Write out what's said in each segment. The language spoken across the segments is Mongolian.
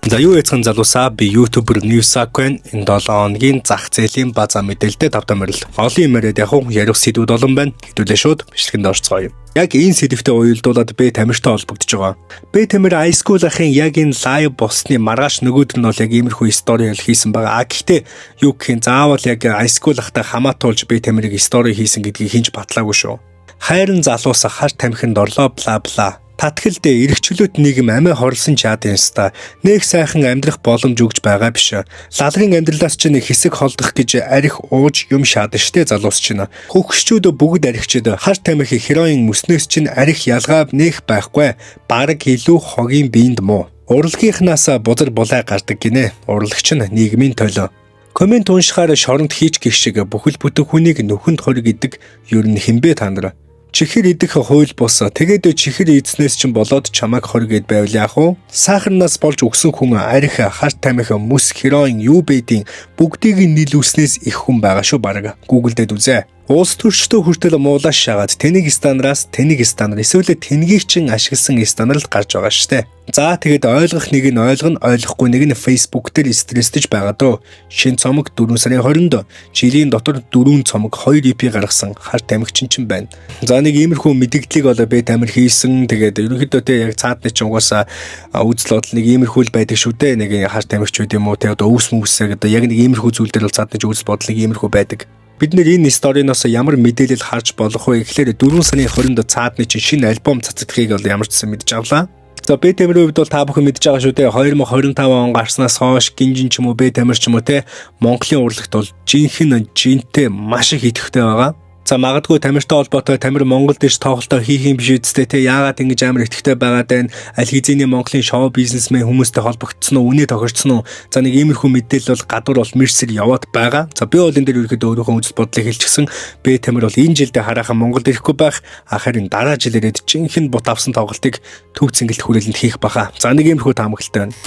За юу яцхан залуусаа би YouTuber Newsakuen энэ 7 хоногийн зах зээлийн база мэдээлэлтэй тавтамжил. Олон юм яриад ярих сэдвүүд олон байна. Хэдүүлээ шууд бичлэгэнд орцгоё. Яг энэ сэдвтэй уялдуулаад бэ тамиртай холбогдож байгаа. Бэ тамир high school ахын яг энэ live болсны маргааш нөгөөдөр нь бол яг иймэрхүү стори хийсэн байгаа. Гэхдээ юу гэхийн заавал яг high school ахтай хамаатуулж бэ тамирыг стори хийсэн гэдгийг хинж батлаагүй шүү. Хайрын залуус хар тамхинд орлоо бла бла. Татгалд эргчлүүд нийгэм амиа хорлсон чадын ста нэг сайхан амьдрах боломж өгж байгаа биш. Лалгын амьдралаас ч нэг хэсэг холдох гэж арих ууж юм шаадан штэ залуус чинь. Хөгшчүүд бүгд арихчид хар тамхи хероин мөснөөс чинь арих ялгаа нэх байхгүй. Бараг илүү хогийн биенд муу. Урлагийнхнаас бузар булай гардаг гинэ. Урлагч нь нийгмийн төлөө. Коммент уншихаар шоронд хийч гих шиг бүхэл бүтэн хүнийг нөхөнд хориг идэг ер нь хинбэ та нар. Чихэр идэх хууль бус. Тэгээд чихэр идснээс ч болоод чамайг хоргээд байвал яах вэ? Сахарнаас болж өгсөн хүн арих, хар тамхи, мөс, хероин юу бэдийн бүгдийг нийлүүлснээс их хүн байгаа шүү бараг. Google-дэд үзээ. Уус төрчтөө хүртэл муулаш шагаад тэнийг стандараас тэнийг стандар эсвэл тэнгийг чин ашигласан стандарт гарч байгаа штэ. За тэгээд ойлгох нэг нь ойлгоно, ойлгохгүй нэг нь Facebook дээр стресстэж байгаа дөө. Шинэ цомог 4 сарын 20-нд жилийн дотор 4 цомог 2 EP гаргасан хар тамхичин ч байна. За нэг иймэрхүү мэдээллийг болоо бэ тамир хийсэн. Тэгээд ерөнхийдөө тэ яг цаадны ч угаасаа үзэл бодол нэг иймэрхүү л байдаг шүү дээ. Нэг хар тамхичуд юм уу тэ одоо өвс мүсээ гэдэг яг нэг иймэрхүү зүйл дээр бол цаадны үзэл бодол иймэрхүү байдаг. Бид нэр энэ сториноос ямар мэдээлэл харж болох вэ гэхлээр 4 сарын 20-нд цаадны чинь шинэ альбом цацагдахыг бол ямар ч гэсэн мэдж авлаа. За бэ тамирын хувьд бол та бүхэн мэдж байгаа шүү дээ. 2025 он гарснаас хойш гинжин ч юм уу бэ тамир ч юм уу те Монголын урлагт бол жинхэнэ жинтэй маш их идэвхтэй байгаа. За магадгүй тамиртай холбоотой тамир Монгол дэш тоглолтоо хийх юм биш үстэй те яагаад ингэж амар идэвхтэй байгаад байна? Аль хэзээний Монголын шоу бизнесмен хүмүүстэй холбогдсон уу? Үнэ тохирцсон уу? За нэг иймэрхүү мэдээлэл бол гадуур бол мэрсэр яваад байгаа. За би бол энэ дээр ерөөхдөө өөрийнхөө үзэл бодлыг хэлчихсэн. Бэ тамир бол энэ жилдээ хараахан Монголд ирэхгүй байх. Харин дараа жил ирээд жинхэнэ бут авсан тоглолтыг төв цэнгэлт хүрээлэнд хийх баха. За нэг иймэрхүү таамаглалтай байна.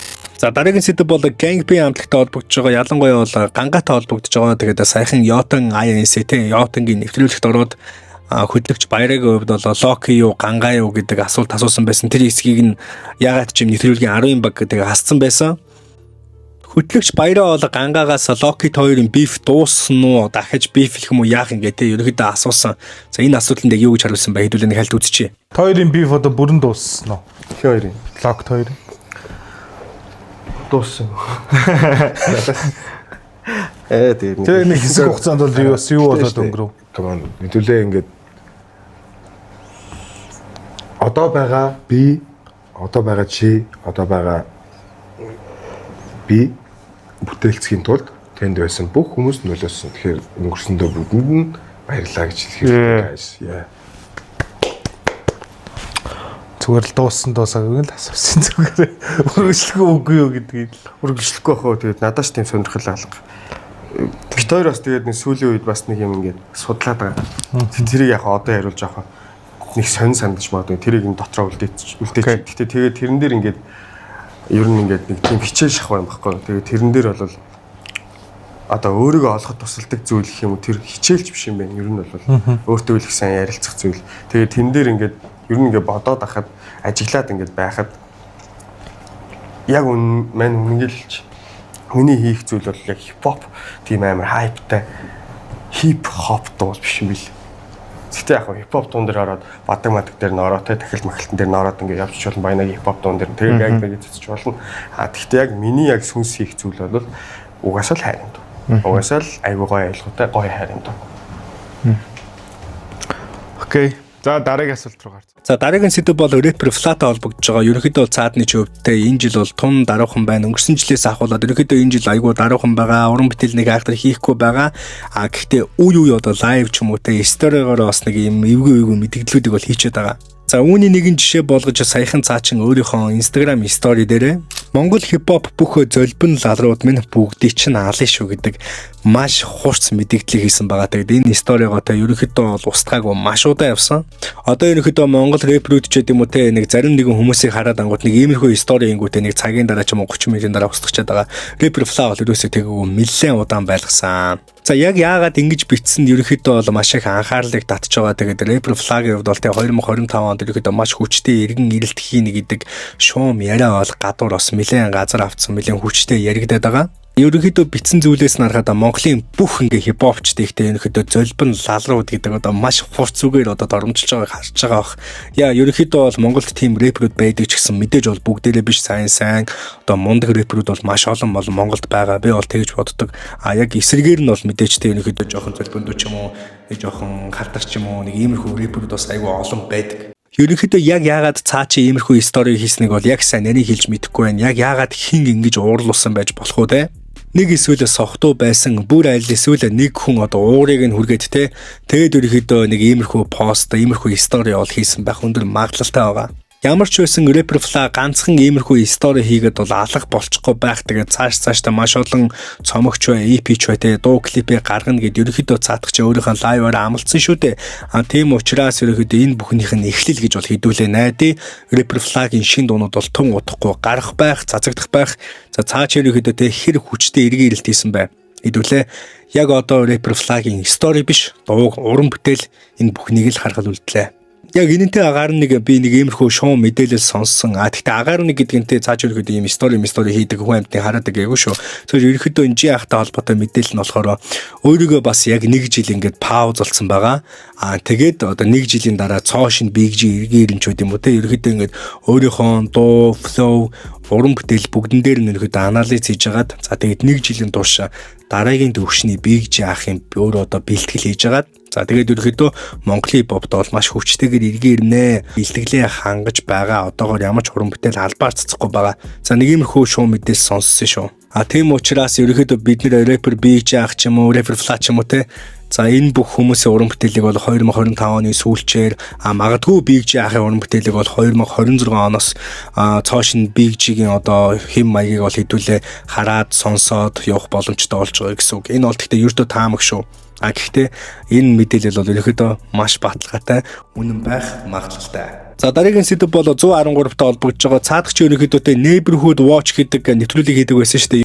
За дараагийн сэдв бол Gangbang хамтлагтай холбогдож байгаа. Ялангуяа бол гангаатай холбогдож байгаа. Тэгээд саяхан Yotun INC те Yotun-гийн нэвтрүүлэгт ороод хөдлөгч Баярагийн хувьд бол Loki юу гангаа юу гэдэг асуулт асуусан байсан. Тэр хэсгийг нь ягаад ч юм нэвтрүүлгийн 10 баг гэдэг хасцсан байсан. Хөтлөгч Баяраа бол гангаагаас Loki хоёрын beef дууссан уу? Дахиж beef хэлэх юм уу яах юм гээ те ерөөдөө асуусан. За энэ асуултанд яг юу гэж хариулсан бэ? Хэдүүлээ нэг хальт үзчихье. Хоёрын beef одоо бүрэн дууссан уу? Хоёрын Loki хоёрын дууссан. Тэгээд нэг хэсэг хугацаанд бол юу болоод өнгөрөв? Тамаа хэдүүлээ ингээд одоо байгаа би, одоо байгаа чи, одоо байгаа би бүтээлцхийн тулд тэнд байсан бүх хүмүүс нөлөөсөн. Тэгэхээр өнгөрсөндөө бүгдэнд нь баярлалаа гэж хэлэх хэрэгтэй guys. Зүгээр л дууссан дуусаагүй л асуусан зүгээр. Үргэлжлэхгүй үгүй юу гэдгийг үргэлжлэхгүй байх уу. Тэгээд надаас тийм сонирхол алга. Бид хоёр бас тэгээд нэг сүүлийн үед бас нэг юм ингээд судлаад байгаа. Тэрийг яг одоо хариулж авах нэг сонь сандаж магадгүй. Тэрийг энэ дотроо үлдээч. Гэхдээ тэгээд тэрэн дээр ингээд ер нь ингээд нэг тийм хичээл шахав юм баггүй. Тэгээд тэрэн дээр бол одоо өөрийгөө олоход тусалдаг зүйл гэх юм уу тэр хичээлч биш юм байна. Ер нь бол өөртөө л их сайн ярилцах зүйл. Тэгээд тэн дээр ингээд ер нь ингээд бодоод ахад ажиглаад ингээд байхад яг үнэнгэлж хүний хийх зүйл бол яг хипхоп тийм амар хайптай хипхоп дуус биш юм бил. Гэхдээ яг хипхоп дуун дээр ороод бадаг мадаг дээр нороо те тахил махалтан дээр нороод ингээд явж болно баянаг хипхоп дуун дээр тэгээ яг нэг цэцэж болно. Гэхдээ яг миний яг сүнс хийх зүйл бол угаасаа л хайрын дуу. Угаасаа л айгуу гоё айлгуутай гоё хайрын дуу. Окей. За дараагийн асуулт руу гарч. За дараагийн сэдв бол рэпер Flat холбогдож байгаа. Ерөнхийдөө цаадны чөвдтэй энэ жил бол тун даруухан байна. Өнгөрсөн жилээс ахуулаад ерөнхийдөө энэ жил айгүй даруухан байгаа. Уран бүтээл нэг айхтар хийхгүй байгаа. Гэхдээ үе одоо лайв ч юм уу те сторигоор бас нэг юм эвгүй мэдээллүүдийг бол хийчихэд байгаа. За үүний нэгэн жишээ болгож саяхан цаачин өөрийнхөө Instagram story дээрээ Монгол хипхоп бүх золбин лалрууд минь бүгдийг чинь алын шүү гэдэг маш хурц мэдээлэл хийсэн байгаа. Тэгээд энэ сторигоо та ерөнхийдөө бол устгаагүй маш удаан явсан. Одоо ерөнхийдөө Монгол рэперүүд ч гэдэм үү те нэг зарим нэгэн хүмүүсийг хараад ангууд нэг иймэрхүү стори ингүүтэй нэг цагийн дараа ч юм уу 30 минутын дараа устгачаад байгаа. Рэпер Flat бол ерөөсөө тэгээгүй нэлээд удаан байлгасан. За яг яагаад ингэж бичсэн ерөнхийдөө бол маш их анхаарлыг татж байгаа. Тэгээд Rebel Flag-ийн хувьд бол 2025 онд ерөнхийдөө маш хүчтэй иргэн ирэлт хийнэ гэдэг шуум яриа бол гадуур бас нэлээд газар авцсан, нэлээд хүчтэй яригдаад байгаа. Ерөнхийдөө бичсэн зүйлээс нарахад Монголын бүх ингээ хипхопчд ихтэй ерөнхийдөө золбин лалрууд гэдэг одоо маш хурц зүгээр одоо доромжилж байгааг харж байгаа бах. Яа ерөнхийдөө бол Монголд тийм рэперүүд байдаг ч гэсэн мэдээж бол бүгдээрээ биш сайн одоо мундаг рэперүүд бол маш олон бол Монголд байгаа. Би бол тэгж боддог. Яг эсрэгээр нь бол мэдээж тэ ерөнхийдөө жоохон золбиндуу ч юм уу, нэг жоохон халтар ч юм уу, нэг иймэрхүү рэперүүд бас айгүй олон байдаг. Ерөнхийдөө яг яагаад цаа чи иймэрхүү стори хийснийг бол яг сайн нарийн хэлж мэдэхгүй байна. Яг яагаад хин ингэж уурлуулсан байж болох уу те? Нэг эсвэл сохтуу байсан бүр аль эсвэл нэг хүн одоо уурыг нь хүргээд те тэгээд ерөнхийдөө нэг иймэрхүү пост иймэрхүү стори бол хийсэн байх өндөр магадлалтай байгаа. Ямар ч байсан Rebel Flag ганцхан иймэрхүү стори хийгээд бол алах болчихгүй байх. Тэгээд цаашдаа маш олон цомогч бай, EP ч бай те дуу клипээ гаргана гэд ерөнхийдөө цаатах чи өөрийнхөө лайваар амлцсан шүү дээ. Тийм учраас ерөнхийдөө энэ бүхнийх нь эхлэл гэж бол хэдүүлээ найдаа. Rebel Flag-ийн шин дуунууд бол тун удахгүй гарах байх, цацагдах байх. За цаач ерөнхийдөө те хэр хүчтэй эргэн ирэлт хийсэн бай. Хэдүүлээ яг одоо Rebel Flag-ийн стори биш, дуу уран бүтээл энэ бүхнийг л харгал үлдлээ. Яг энэнтэй агаар нэг би нэг иймэрхүү шоу мэдээлэл сонссон. Гэхдээ агаар нэг гэдгэнтэй цааш ерөөхдөө ийм стори хийдэг хүн амтны хараад байгаагүй шүү. Тэгэхээр ерөөхдөө энэ жиахтай холбоотой мэдээлэл нь болохоор өөрийгөө бас яг 1 жил ингээд пауз болсон байгаа. Тэгээд одоо 1 жилийн дараа цоо шин бигжи эргээр ч үт юм уу те ерөөхдөө ингээд өөрийнхөө дуу, флоу, уран бүтээл бүгдэн дээр нь ерөөхдөө анализ хийж хагаад за тэгээд 1 жилийн турш дараагийн төвшний бигжи авах юм өөрөө одоо бэлтгэл хийж хагаад за тэгээд ерөөхдөө Монголын хипхопд бол маш хүчтэйгээр эргээ ирнэ. Бэлтгэлээ хангаж байгаа. Одоогоор ямар ч уран бүтээл албаар цацахгүй байгаа. За нэг иймэрхүү шоу мэдээлэл сонссон шүү. Тийм учраас ерөөхдөө бид нэр рэпер бигжи авах ч юм уу, Rebel Flag ч юм уу те. За энэ бүх хүмүүсийн уран бүтээлийг бол 2025 оны сүүлчээр магадгүй бигжи авахын уран бүтээлийг бол 2026 оноос цоошин бигжигийн одоо хэм маягийг бол хэдүүлээ хараад сонсоод явах боломжтой болж байгаа гэсэн үг. Энэ бол гэхдээ ердөө таамаг шүү. Гэхдээ энэ мэдээлэл бол ерөөхдөө маш баталгаатай, үнэн байх магадлалтай. За дараагийн сэдв бол 113-тай холбогдож байгаа. Цаадагч ерөнхийдөө Neighborhood Watch гэдэг нэвтрүүлэг хийдэг байсан шүү дээ.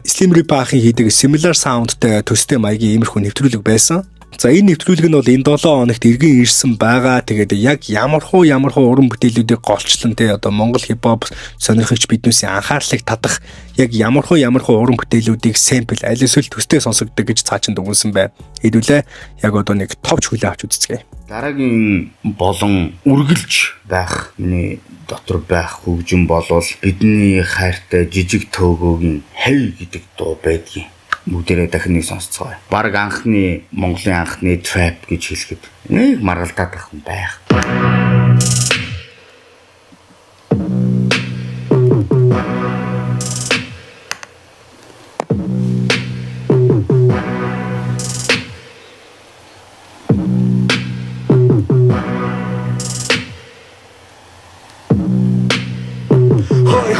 Slim Reaper ахын хийдэг Similar Sound-тэй төстэй маягийн иймэрхүү нэвтрүүлэг байсан. За энэ нэвтрүүлэг нь бол энэ 7 хоногт иргэн ирсэн байгаа. Тэгээд яг ямархуу уран бүтээлүүдийг голчлон те одоо Монгол хипхоп сонирхогч биднээс анхаарлыг татах яг ямархуу уран бүтээлүүдийг sample аль эсвэл төстэй сонсогддог гэж цаачинд өгүүлсэн бай. Хэдүүлээ яг одоо нэг товч хүлээ авч үзцгээе. Дараагийн болон үргэлж байх миний дотор байх хөгжим болвол бидний хайртай жижиг төөгөөгийн хэй гэдэг дуу байдгийн. Бүгдээрээ дахин нэг сонсцгоо. Бараг анхны Монголын анхны trap гэж хэлэхэд нэг маргалдаад байх юм байх.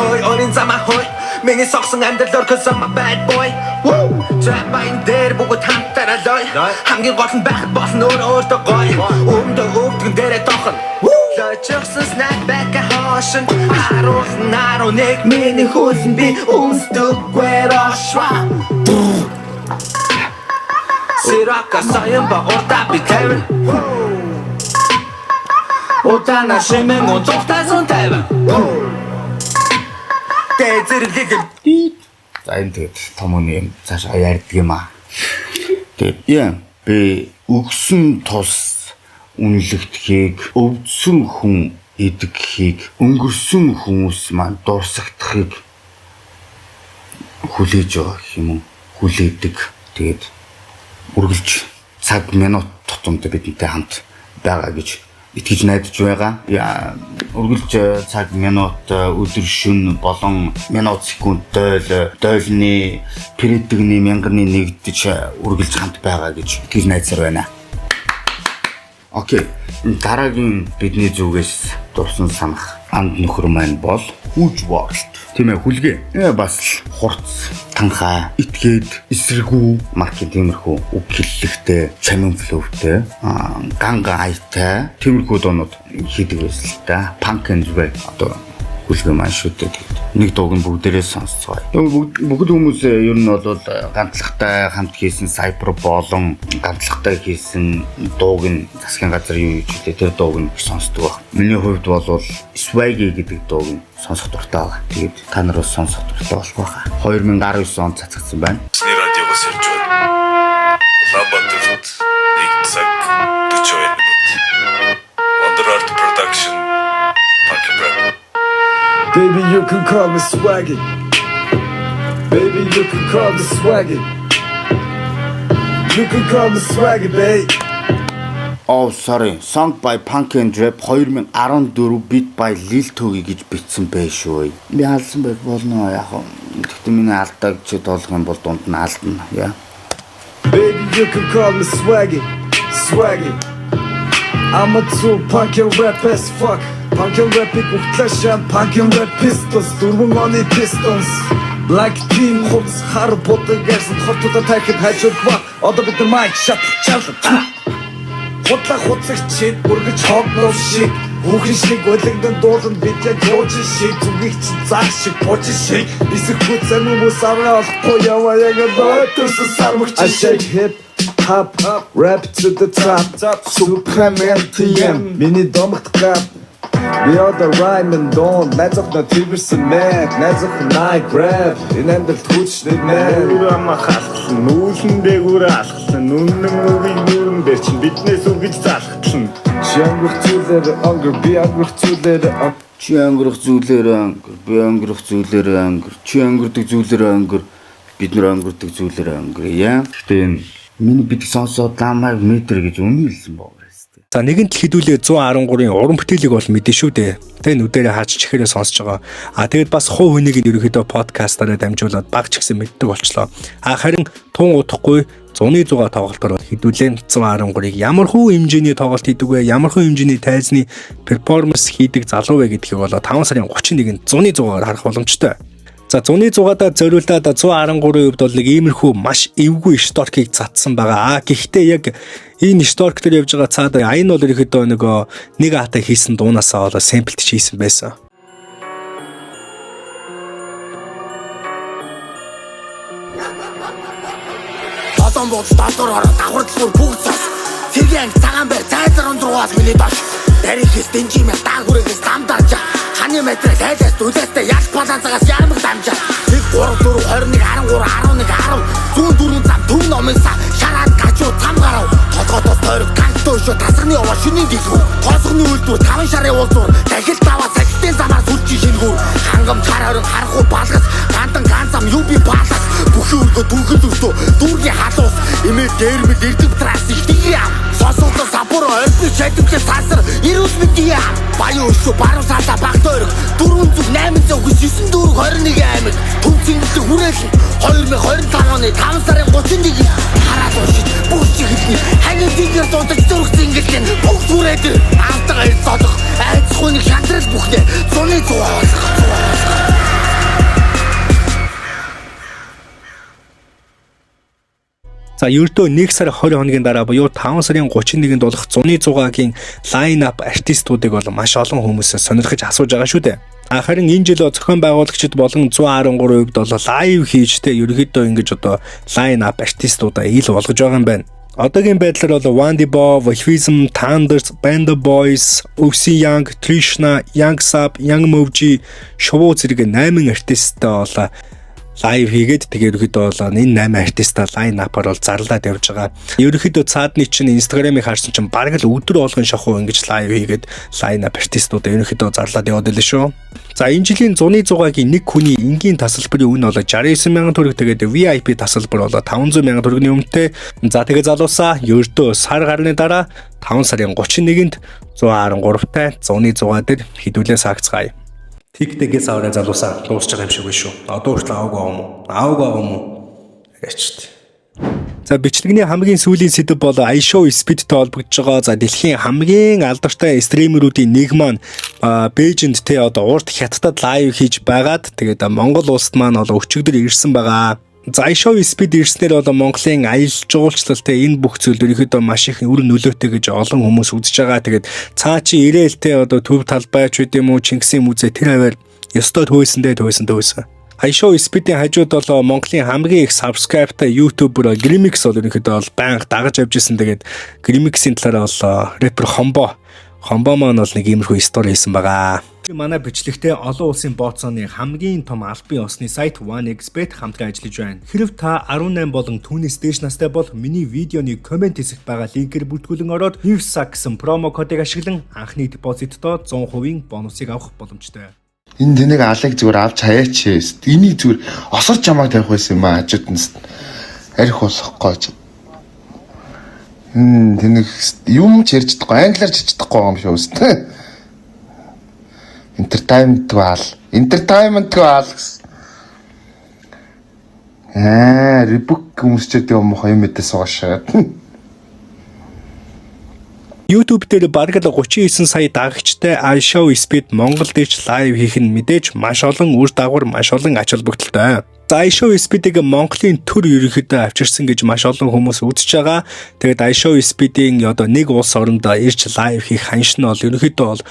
Hoi 어린 자마 hoi миний согсон амьдралаар cause I'm a bad boy. Trap in дээр бүгд хамтараа лой. Хамгийн гол нь байхад болно өөртөө гоё. Өмдөө өвдгөн дээрээ тохон. Лойчсон snapback хаашин. Харуулсан 11 миний хөлн би өмсдөггүй рашва. Сирака саян ба орта би тавин. Отана шимэн отохтасон тавин. За энэ тэгээд том юм цааш ярьдаг юм аа. Тэгээд би өгсөн тус үнэлэгдэхийг өвдсөн хүн идэхийг өнгөрсөн хүмүүс маань дурсагдахыг хүлээж байгаа юм уу? Хүлээдэг. Тэгээд үргэлж цаг минут тутамд бидэнтэй хамт байгаа гэж итгэж найдаж байгаа. Үргэлж цаг минут өдөр шөнө болон минут секунд дойлны периодны мянганы нэгдэж үргэлж хамт байгаа гэж итгэж найдсаар байна. Окей. Дараагийн бидний зүгээс дурсан санах анд нөхөр маань бол Huge World. Тийм ээ хүлгээ. Бас хурц, танхаа, итгээд, эсрэгүү маркетинг тиймэрхүү үг хэллэгтэй, чанар флоутэй, ганга айтай тиймэрхүү дуунууд хийдэг байсан л да. Punk and rap одоо хүлгээ маань шүү дээ. Нэг дууг нь бүгдээрээ сонсцгоо. Бүгд хүмүүс ер нь бол ганцлагтай хамт хийсэн Cyber болон ганцлагтай хийсэн дууг нь засгийн газар юу гэж хэлээ тэр дууг нь сонсдог баг. Миний хувьд бол Swaggy гэдэг дууг нь сонсох дуртай байгаа. Тэгээд та нар бас сонсох дуртай болох байхаа. 2019 онд цацагдсан байна. Радиогоос ирж байна. Улаанбаатарт 1 цаг 42 минут. Wonder Art Production. Baby, you can call me Swaggy. Baby, you can call me Swaggy. You can call me Swaggy, babe. Oh, sorry. Song by Punk and Rap 2014 beat by Lil Tuggy гэж бичсэн байх шүү. Би алдсан байх болно яг. Гэхдээ миний алдаа гэж болох юм бол дунд нь алдна. Яа. Baby, you can call me Swaggy. Swaggy. I'm a true punk and rap as fuck. Punk and rap угтлашаа punk and rap pistols дөрвөн оны pistons Black team хувцс хар бодог гэсэн хотод тахид хажууд ба одоо бид нар mic shot чалаа Хотла хоцогчид бүргэж хогноо шиг Хүүхэн шиг өлегдэн дуулан бид яг жууч шиг зүгийч заах шиг бууч шиг Эсэх хүзэн хүмүүс авраа олохгүй яваа яг доотөрсөн сармагч shake hip Hop, rap to the top, Supreme MTM, mini домогт гап We are the rhyme and dawn, найзах на тибэрсэн мэг, найзах night grab, энэ амьдралд хүчний мэн Нүрэ амахалсан, нүүлэн дээгүүрэ алхсан, нүнэн нүгийг нүрэн бэрчин, биднээс үгэж залхтлан Чи өнгөрөх зүйлээр өнгөр, би өнгөрөх зүйлээр Чи өнгөрөх зүйлээр өнгөр, би өнгөрөх зүйлээр өнгөр, чи өнгөрдөг зүйлээр өнгөр, бид нар өнгөрдөг зүйлээр өнгөр яа. Гэхдээ энэ миний бид сонсоод намайг метр гэж үнэ хэлсэн боо. За нэгэнт л хідүүлээ 113-ын уран бүтээлийг бол мэдэн шүү дээ. Тэ нүдэрээ хаач чихээрээ сонсож байгаа. Тэгэд бас хуу хүнийг ерөөхдөө подкастаараа дамжуулаад баг ч гэсэн мэддэг болчлоо. Харин тун удахгүй 106 тоглолтоор хідүүлээ 113-ыг ямар хуу хэмжээний тоглолт хийдэг вэ? Ямар хуу хэмжээний тайзны перформанс хийдэг залуу вэ гэдгийг бол 5 сарын 31-нд 106-аар харах боломжтой. За 106-аад зориулдаад 113-ийн хувьд бол нэг иймэрхүү маш эвгүй шторкийг цацсан байгаа. Гэхдээ яг энэ шторк дээр явж байгаа цаад энэ бол ерөөхдөө нэг хата хийсэн дуунаасаа болоо сэмплт хийсэн байсан. Одон бод дотор ороо давхардлуур бүгд цас. Сэргийн цагаан бай цайзар ондруулаад миний дош. Дарихс дэнжимэ даагүрээс дамдарч ханы метр тайлаас дүлээстэй ялч баланцаас ярмаг дамжаа. 1 3 4 21 13 11 10 зүүн дөрвөн зам төв номынсаа шараад гачуу цам гарав. Толгоодоо тойрог гантөөшөө тасганы яваа шинийн дэлгүүр. Тоосгоны үйлдвэр 5 шарын уулзвар дахил даваа цагтын замаар сүлжи шингүүр. Хангам цар хорин харахгүй балгас гандан ганцам юу би балгас. Бүхэн өргөө дүүхэл өртөө дүүргийн халуус имээ дээрмэл эрдэв трас ихтгийа. Сосолдо сапуро орбич чадвал сасар ирүүл мэдийа. Баян өшөө баруун саалаа багт ойрог 408 9 дүүрэг 21 аймаг төв цэнгэлэг хүрээлэн 2025 оны 5 сарын 31-нд хараад уушиж бүх чихэлний ханийн дигэр дуудаж зөрөх цэнгэлэн бүх түрээд автага ил содох айц хүнийг шантрал бүхнээ зуны зугаа За ердөө 1 сар 20 хоногийн дараа буюу 5 сарын 31-нд болох 106-гийн лайн ап артистуудыг бол маш олон хүмүүс сонирхож асууж байгаа шүү дээ. Харин энэ жил зохион байгуулагчид болон 113 хувьд бол лайв хийжтэй ерөөхдөө ингэж лайн ап артистуудаа ил болгож байгаа юм байна. Одоогийн байдлаар бол Wandibo, Wolfism, Thunders, Band of Boys, OC Young, Trishna, Young Sub, Young Moji, Show зэрэг 8 артисттай бол лайв хийгээд тэгээ ерөөхдөө бол энэ 8 артистаа лайн апаар бол зарлаад явж байгаа. Ерөөхдөө цаадны чинь Instagram-ыг харсан чинь бараг л өдөр болгон шахуу ингэж лайв хийгээд лайн ап артистуудаа ерөөхдөө зарлаад яваад байлаа шүү. За энэ жилийн 106-гийн нэг хүний энгийн тасалбарын үн бол 69,000 төгрөг тэгээд VIP тасалбар бол 500,000 төгрөгийн өмнөтэй. За тэгээ залуусаа ердөө сар гарны дараа 5 сарын 31-нд 113-тай 106 дээр хідүүлээ саагцгаая. Тигтэгээс аваад залуусаа дуусч байгаа юм шиг байна шүү. Одоо хүртэл аавгаа юм уу? Яачт. За бичлэгний хамгийн сүүлийн сэдэв бол iShow Speed-тэй холбогдож байгаа. За дэлхийн хамгийн алдартай стримеруудын нэг маань Бээжинд урт хятадд лайв хийж байгаад тэгээд Монгол улсад маань өчигдөр ирсэн байгаа. За iShow Speed ирснээр бол Монголын аялал жуулчлалтай энэ бүх зүйл ерөөхдөө маш их үр нөлөөтэй гэж олон хүмүүс үзэж байгаа. Тэгээд цаа чи ирээл төв талбай ч үт юм уу Чингисийн музей тэр хаваар Ёстой төвөөсөн. Айшоу Speed-ийн хажууд бол Монголын хамгийн их subscribe-тай YouTuber Grimix бол ерөнхийдөө бол байнга дагаж явж исэн. Тэгээд Grimix-ийн талаараа бол рэпер Хомбо маань бол нэг иймэрхүү стори хийсэн байгаа. Манай бичлэгтээ олон улсын бооцооны хамгийн том албан ёсны сайт 1xBet хамтран ажиллаж байна. Хэрв та 18 болон түүнээс дээш настай бол миний видеоны комент хэсэгт байгаа линкээр бүртгүүлэн ороод NewSac гэсэн промо кодыг ашиглан анхны депозиттоо 100% бонусыг авах боломжтой. Энэ тэнэг алыг зүгээр авч хаяач. Энийг зүгээр осорч чамааг тавих байсан юм аа хажууд нь. Арих болохгүй ч. Тэнэг юм ч ярьж чадахгүй, англиар ч чадахгүй юм шүү дээ. Entertainment wall гэсэн. Рибук хүмүүсчээд юм хоёр мэдээ суугашаад. YouTube дээр бараг л 39 сая дагагчтай Айшоу Speed Монголд ич лайв хийх нь мэдээж маш олон үр дагавар, маш олон ач холбогдолтой. Айшоу Speed-ийг Монголын төр ерөнхийдөө авчирсан гэж маш олон хүмүүс үзэж байгаа. Тэгээд Айшоу Speed-ийн одоо нэг улс оронд ирж лайв хийх ханш нь бол ерөнхийдөө бол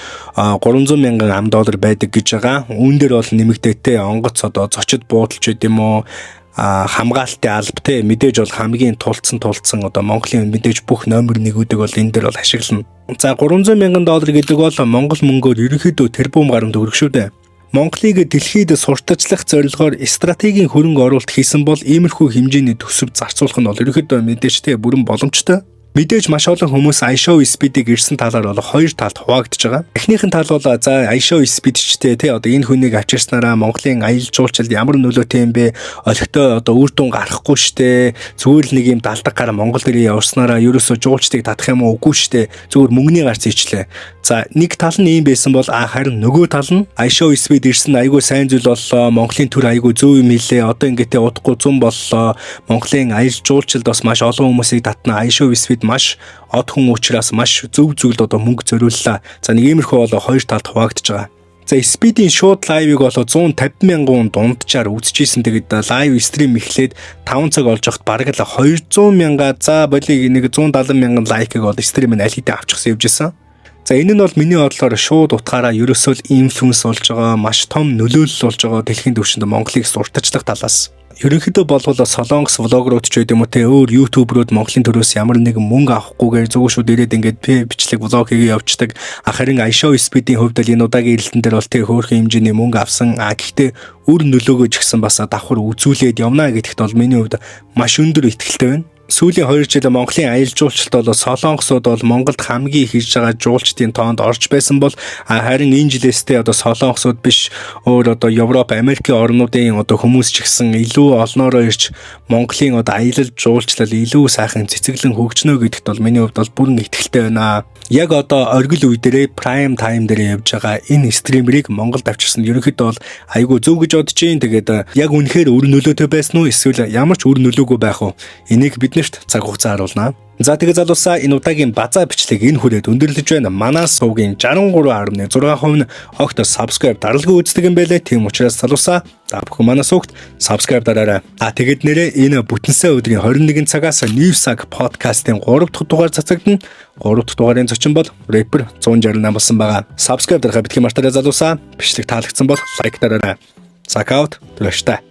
$300,000 байдаг гэж байгаа. Үүн дээр бол нэмэгдээтэй онгоц одоо зочид буудалч гэдэг юм уу, хамгаалтын алба те мэдээж бол хамгийн тулцсан одоо Монголын мэдээж бүх номер нэгүүдийг бол энэ дээр бол ашиглана. За $300,000 гэдэг бол Монгол мөнгөөр ерөнхийдөө тэрбум гаруй төгрөг шүү дээ. Монголыг дэлхийд сурталчлах зорилгоор стратегийн хөрөнгө оруулалт хийсэн бол иймэрхүү хэмжээний төсөв зарцуулах нь бол ерөнхийдөө мэдээж бүрэн боломжтой. Мэдээж маш олон хүмүүс Айшоу Speed-ийг ирсэн талаар бол хоёр талд хуваагдж байгаа. Эхнийхэн тал бол за Айшоу Speed-чтэй те одоо энэ хүнийг авчирснараа Монголын аялал жуулчлалд ямар нөлөөтэй юм бэ? Олигтой одоо үр дүн гарахгүй штэ. Зүгээр л нэг юм далдаг гар Монгол дээр явснараа ерөөсөө жуулчдыг татах юм уу? Үгүй штэ. Зүгээр мөнгөний гарц ичлээ. За нэг тал нь ийм байсан бол харин нөгөө тал нь Айшоу Speed ирсэн айгүй сайн зүйл боллоо. Монголын төр айгүй зөв юм хэлээ. Одоо ингээд удахгүй зүүн боллоо. Монголын аялал жуулчлалд бас маш олон хүмүүсийг татна. Айшоу Speed маш од хүн учраас маш зөв зүйлд одоо мөнгө зориуллаа. За нэг иймэрхүү бол хоёр талд хуваагдж байгаа. За Speed-ийн шууд лайвыг бол 150,000 дунджаар үзчихсэн. Тэгээд лайв стрим эхлээд 5 цаг болж хахад бараг л 200,000 за болиг нэг 170,000 лайкыг бол стрим нь аль хэдийн авчихсан явж исэн. За энэ нь бол миний бодлоор шууд утгаараа ерөөсөө л инфлюенс болж байгаа, маш том нөлөөлөл болж байгаа дэлхийн түвшинд Монголыг сурталчлах талаас. Ерөнхийдөө болвол солонгос влогерууд ч гэдэг юм уу те өөр ютуберууд Монголын төрөөс ямар нэгэн мөнгө авахгүйгээр зөвшөөрөд ирээд ингээд бичлэг влог хийгээ явцдаг. Харин Айшоу Speed-ийн хувьд л энэ удаагийн эрэлтэн дээр бол те хөөрхөн хэмжээний мөнгө авсан. Гэхдээ үр нөлөөгөө ч гэсэн бас давхар үзүүлээд явна гэдэгт бол миний хувьд маш өндөр итгэлтэй байна. Сүүлийн 2 жил Монголын аялал жуулчлалт бол солонгосууд бол Монголд хамгийн их хийж байгаа жуулчдын тоонд орж байсан бол харин энэ жилээсээ одоо солонгосууд биш өөр одоо Европ, Америкийн орнуудын одоо хүмүүс ч гэсэн илүү олноороо ирж Монголын одоо аялал жуулчлал илүү сайхан цэцэглэн хөгжнө гэдэгт бол миний хувьд бол бүрэн итгэлтэй байна. Яг одоо оргил үе дээрээ prime time дээрээ явж байгаа энэ стримерийг Монголд авчирсан ерөнхийдөө бол айгүй зөв гэж бодож байна. Тэгээд яг үнэхээр үр нөлөөтэй байсан уу эсвэл ямар ч үр нөлөөгүй байх уу? Энийг биднэрт цаг хугацаа харуулна. За тэгээ залуусаа энэ удаагийн базаа бичлэг энэ хүрээд өндөрлөж байна. Манай сувгийн 63.6% нь огт subscribe даралгүй үздэг юм байлээ. Тийм учраас залуусаа та бүхэн манай сувгт subscribe дараарай. Тэгээд нэрээ энэ бүтэнсэ өдрийн 21 цагаас NewSac podcast-ийн 3 дахь дугаар цацагдана. 3 дахь дугаарын зочин бол rapper 168 болсон байгаа. Subscribe дарахаа битгий мартаарай залуусаа. Бичлэг таалагдсан бол лайк дараарай. Сакаут төлөштэй.